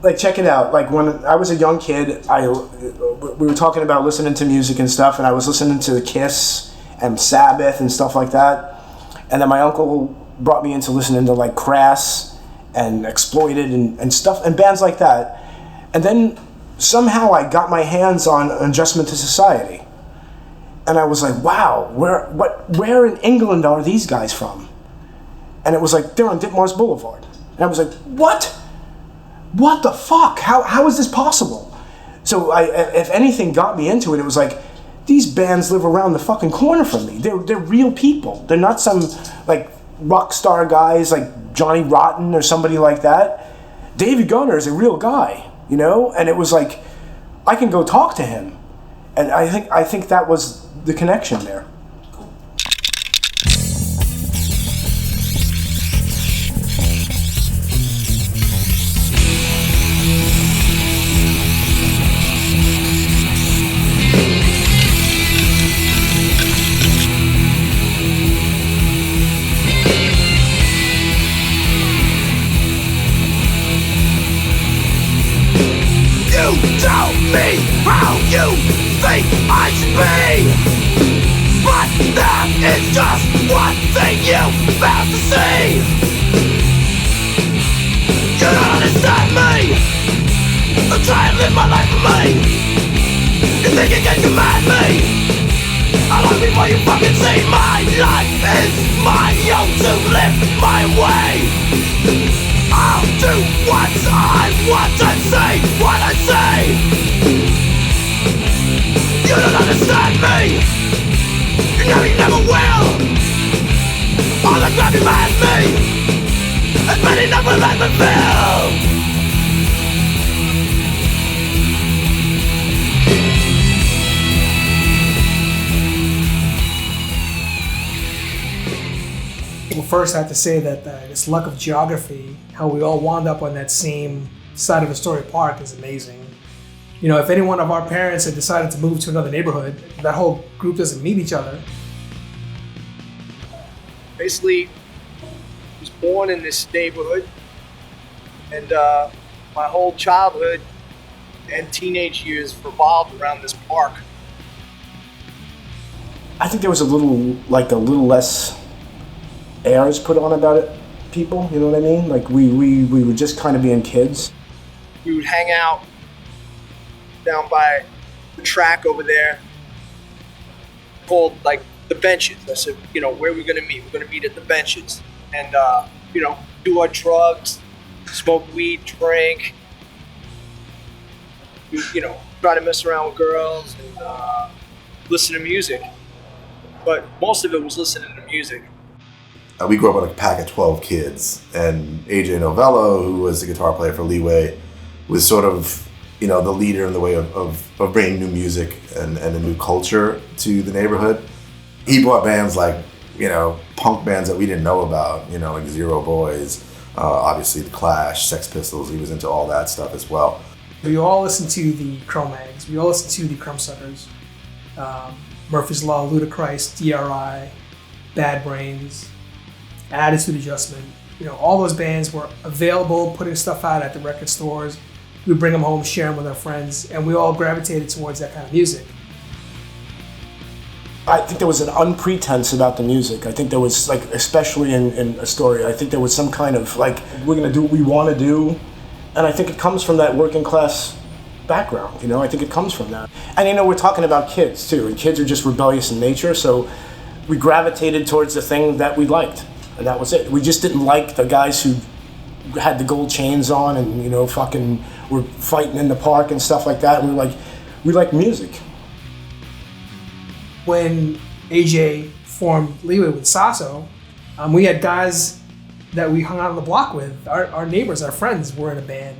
Like, check it out. Like, when I was a young kid, we were talking about listening to music and stuff, and I was listening to Kiss and Sabbath and stuff like that. And then my uncle brought me into listening to, like, Crass and Exploited and stuff, and bands like that. And then somehow I got my hands on Adjustment to Society. And I was like, wow, where in England are these guys from? And it was like, they're on Ditmars Boulevard. And I was like, what? What the fuck? How is this possible? So if anything got me into it, it was like, these bands live around the fucking corner from me. They're real people. They're not some like rock star guys like Johnny Rotten or somebody like that. David Gunner is a real guy, you know? And it was like, I can go talk to him. And I think that was the connection there. Tell me how you think I should be, but that is just one thing you fail to see. You don't understand me. I'm trying to live my life for me. You think you can command me? I love me before you fucking see. My life is my own to live my way. I'll do what I want and say what I say. You don't understand me. You know you never will. All the crap you made me, and many never let me feel. Well, first I have to say that this luck of geography, how we all wound up on that same side of Astoria Park is amazing. You know, if any one of our parents had decided to move to another neighborhood, that whole group doesn't meet each other. Basically, I was born in this neighborhood, and my whole childhood and teenage years revolved around this park. I think there was a little less airs put on about it, people, you know what I mean? Like we were just kind of being kids. We would hang out down by the track over there called like the benches. I said, you know, where are we gonna meet? We're gonna meet at the benches and you know, do our drugs, smoke weed, drink, you know, try to mess around with girls and listen to music. But most of it was listening to music. We grew up with a pack of 12 kids, and AJ Novello, who was the guitar player for Leeway, was sort of, you know, the leader in the way of bringing new music and a new culture to the neighborhood. He brought bands like, you know, punk bands that we didn't know about, you know, like Zero Boys, obviously The Clash, Sex Pistols. He was into all that stuff as well. We all listened to the Cro-Mags. We all listened to the Crumbsuckers, Murphy's Law, Ludacris, DRI, Bad Brains, Attitude Adjustment. You know, all those bands were available, putting stuff out at the record stores. We'd bring them home, share them with our friends, and we all gravitated towards that kind of music. I think there was an unpretense about the music. I think there was, like, especially in Astoria, I think there was some kind of, like, we're gonna do what we wanna do. And I think it comes from that working class background, you know? I think it comes from that. And, you know, we're talking about kids, too, and kids are just rebellious in nature, so we gravitated towards the thing that we liked. And that was it. We just didn't like the guys who had the gold chains on and, you know, fucking were fighting in the park and stuff like that. And we like music. When AJ formed Leeway with Sasso, we had guys that we hung out on the block with. Our neighbors, our friends were in a band.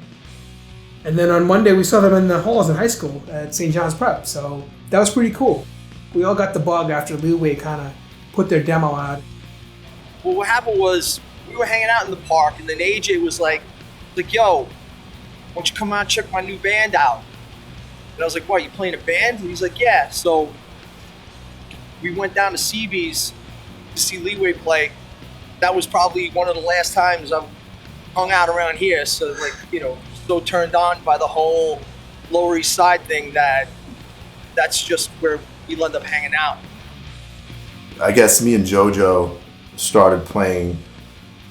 And then on Monday, we saw them in the halls in high school at St. John's Prep. So that was pretty cool. We all got the bug after Leeway kind of put their demo out. Well, what happened was we were hanging out in the park, and then AJ was like, yo, why don't you come out and check my new band out? And I was like, what, you playing a band? And he's like, yeah. So we went down to CB's to see Leeway play. That was probably one of the last times I've hung out around here. So, like, you know, so turned on by the whole Lower East Side thing that that's just where we'll end up hanging out. I guess me and JoJo started playing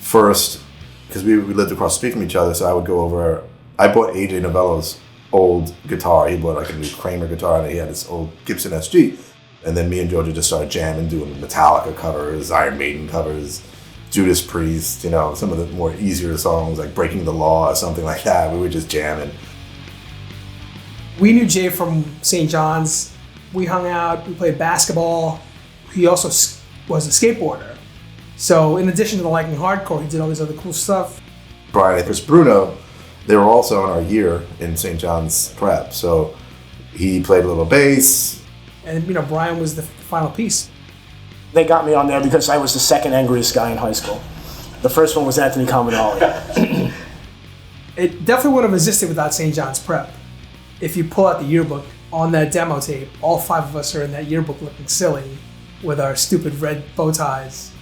first because we lived across the street from each other, so I would go over. I bought AJ Novello's old guitar. He bought like a new Kramer guitar, and he had his old Gibson SG. And then me and JoJo just started jamming, doing Metallica covers, Iron Maiden covers, Judas Priest, you know, some of the more easier songs like Breaking the Law or something like that. We were just jamming. We knew Jay from St. John's. We hung out, we played basketball. He also was a skateboarder. So in addition to liking hardcore, he did all this other cool stuff. Brian and Chris Bruno, they were also in our year in St. John's Prep. So he played a little bass. And, you know, Brian was the final piece. They got me on there because I was the second angriest guy in high school. The first one was Anthony Cominale. It definitely would have existed without St. John's Prep. If you pull out the yearbook, on that demo tape, all 5 of us are in that yearbook looking silly with our stupid red bow ties.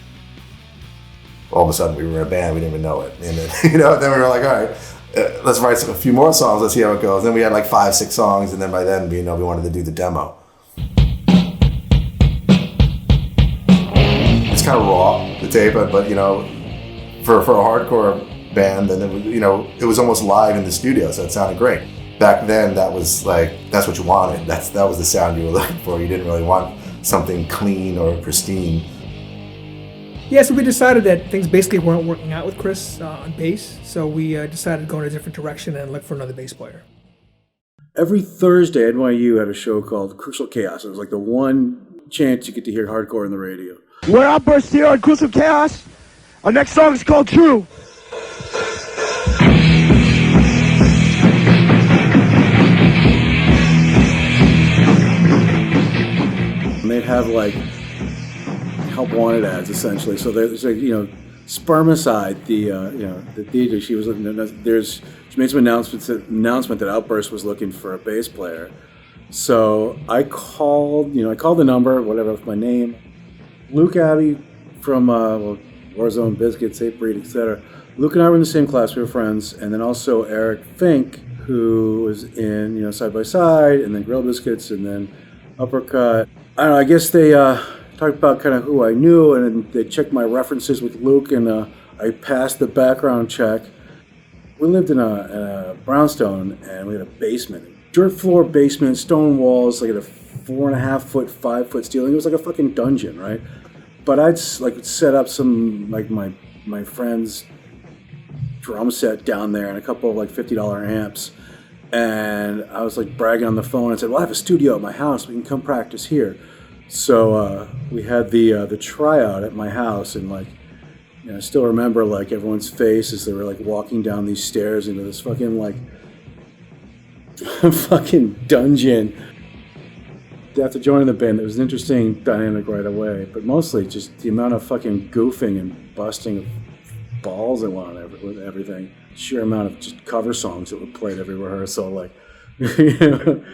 All of a sudden we were in a band, we didn't even know it. And then, you know, then we were like, all right, let's write a few more songs, let's see how it goes. Then we had like 5, 6 songs, and then by then, you know, we wanted to do the demo. It's kind of raw, the tape, but you know, for a hardcore band, and it was, you know, it was almost live in the studio, so it sounded great. Back then, that was like, that's what you wanted. That was the sound you were looking for. You didn't really want something clean or pristine. Yeah, so we decided that things basically weren't working out with Chris on bass, so we decided to go in a different direction and look for another bass player. Every Thursday at NYU had a show called Crucial Chaos. It was like the one chance you get to hear hardcore on the radio. We're Outburst here on Crucial Chaos. Our next song is called True. And they'd have like help wanted ads essentially. So there's like, you know, Spermicide, the DJ, she was looking at, she made some announcement that Outburst was looking for a bass player. So I called the number, whatever, with my name. Luke Abbey from Warzone, Biscuits, Ape Breed, etc. Luke and I were in the same class, we were friends, and then also Eric Fink, who was in, you know, Side by Side, and then Grill Biscuits, and then Uppercut. I don't know, I guess they talked about kind of who I knew, and then they checked my references with Luke, and I passed the background check. We lived in a brownstone, and we had a basement. Dirt floor basement, stone walls, like at a 4.5 foot, 5 foot ceiling. It was like a fucking dungeon, right? But I'd like set up some, like my friend's drum set down there and a couple of like $50 amps. And I was like bragging on the phone and said, well, I have a studio at my house. We can come practice here. So we had the tryout at my house, and like, you know, I still remember like everyone's face as they were like walking down these stairs into this fucking like fucking dungeon. After joining the band, it was an interesting dynamic right away, but mostly just the amount of fucking goofing and busting of balls that went on with everything. Sheer amount of just cover songs that were played every rehearsal, like, you know.